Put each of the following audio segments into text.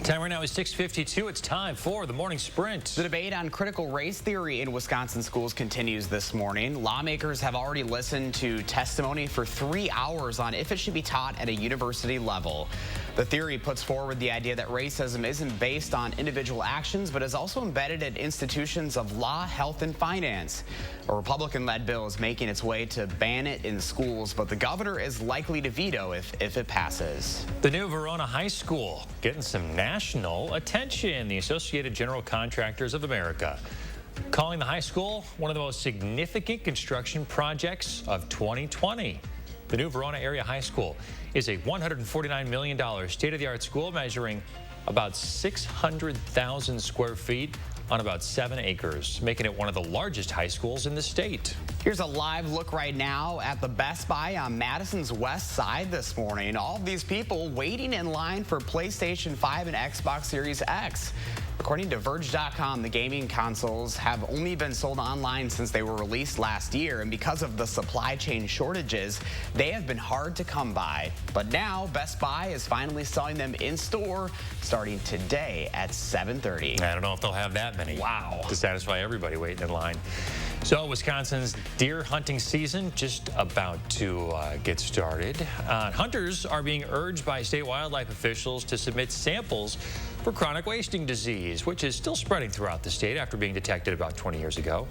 Time right now is 6:52. It's time for the morning sprint. The debate on critical race theory in Wisconsin schools continues this morning. Lawmakers have already listened to testimony for 3 hours on if it should be taught at a university level. The theory puts forward the idea that racism isn't based on individual actions, but is also embedded in institutions of law, health, and finance. A Republican-led bill is making its way to ban it in schools, but the governor is likely to veto if it passes. The new Verona High School getting some national attention. The Associated General Contractors of America calling the high school one of the most significant construction projects of 2020. The new Verona Area High School is a $149 million state-of-the-art school measuring about 600,000 square feet on about 7 acres, making it one of the largest high schools in the state. Here's a live look right now at the Best Buy on Madison's west side this morning. All of these people waiting in line for PlayStation 5 and Xbox Series X. According to Verge.com, the gaming consoles have only been sold online since they were released last year, and because of the supply chain shortages, they have been hard to come by. But now, Best Buy is finally selling them in store starting today at 7:30. I don't know if they'll have that many. Wow. To satisfy everybody waiting in line. So Wisconsin's deer hunting season just about to get started. Hunters are being urged by state wildlife officials to submit samples for chronic wasting disease, which is still spreading throughout the state after being detected about 20 years ago.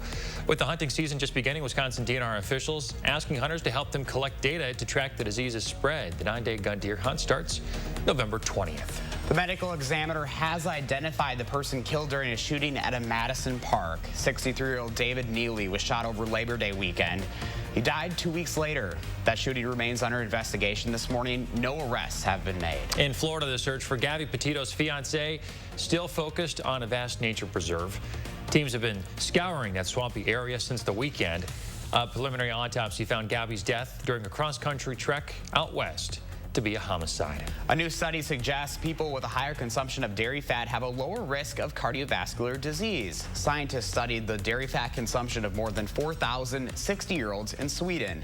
With the hunting season just beginning, Wisconsin DNR officials asking hunters to help them collect data to track the disease's spread. The 9-day gun deer hunt starts November 20th. The medical examiner has identified the person killed during a shooting at a Madison park. 63-year-old David Neely was shot over Labor Day weekend. He died 2 weeks later. That shooting remains under investigation this morning. No arrests have been made. In Florida, the search for Gabby Petito's fiancé still focused on a vast nature preserve. Teams have been scouring that swampy area since the weekend. A preliminary autopsy found Gabby's death during a cross-country trek out west to be a homicide. A new study suggests people with a higher consumption of dairy fat have a lower risk of cardiovascular disease. Scientists studied the dairy fat consumption of more than 4,000 60-year-olds in Sweden.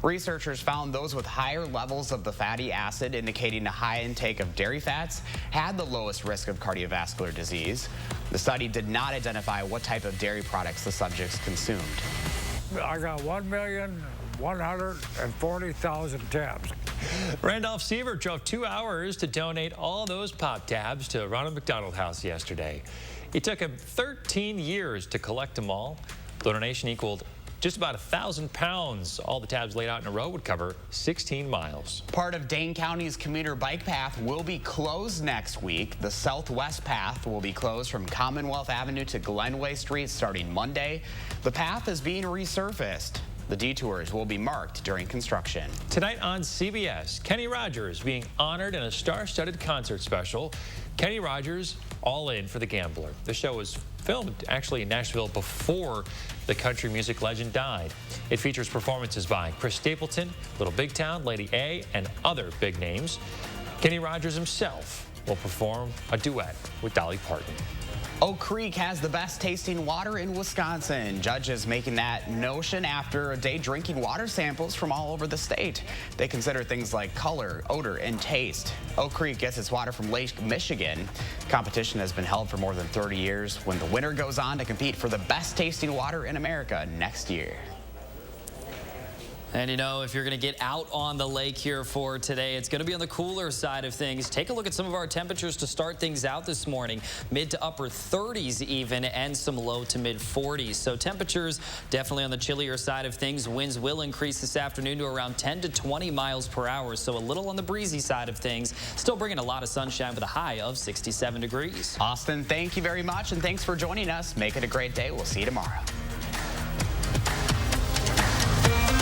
Researchers found those with higher levels of the fatty acid, indicating a high intake of dairy fats, had the lowest risk of cardiovascular disease. The study did not identify what type of dairy products the subjects consumed. I got 1,140,000 tabs. Randolph Sievert drove 2 hours to donate all those pop tabs to Ronald McDonald House yesterday. It took him 13 years to collect them all. The donation equaled just about 1,000 pounds. All the tabs laid out in a row would cover 16 miles. Part of Dane County's commuter bike path will be closed next week. The Southwest path will be closed from Commonwealth Avenue to Glenway Street starting Monday. The path is being resurfaced. The detours will be marked during construction. Tonight on CBS, Kenny Rogers being honored in a star-studded concert special. Kenny Rogers, All In for the Gambler. The show was filmed actually in Nashville before the country music legend died. It features performances by Chris Stapleton, Little Big Town, Lady A, and other big names. Kenny Rogers himself will perform a duet with Dolly Parton. Oak Creek has the best tasting water in Wisconsin. Judges making that notion after a day drinking water samples from all over the state. They consider things like color, odor, and taste. Oak Creek gets its water from Lake Michigan. Competition has been held for more than 30 years when the winner goes on to compete for the best tasting water in America next year. And you know, if you're going to get out on the lake here for today, it's going to be on the cooler side of things. Take a look at some of our temperatures to start things out this morning. Mid to upper 30s even, and some low to mid 40s. So temperatures definitely on the chillier side of things. Winds will increase this afternoon to around 10 to 20 miles per hour. So a little on the breezy side of things. Still bringing a lot of sunshine with a high of 67 degrees. Austin, thank you very much, and thanks for joining us. Make it a great day. We'll see you tomorrow.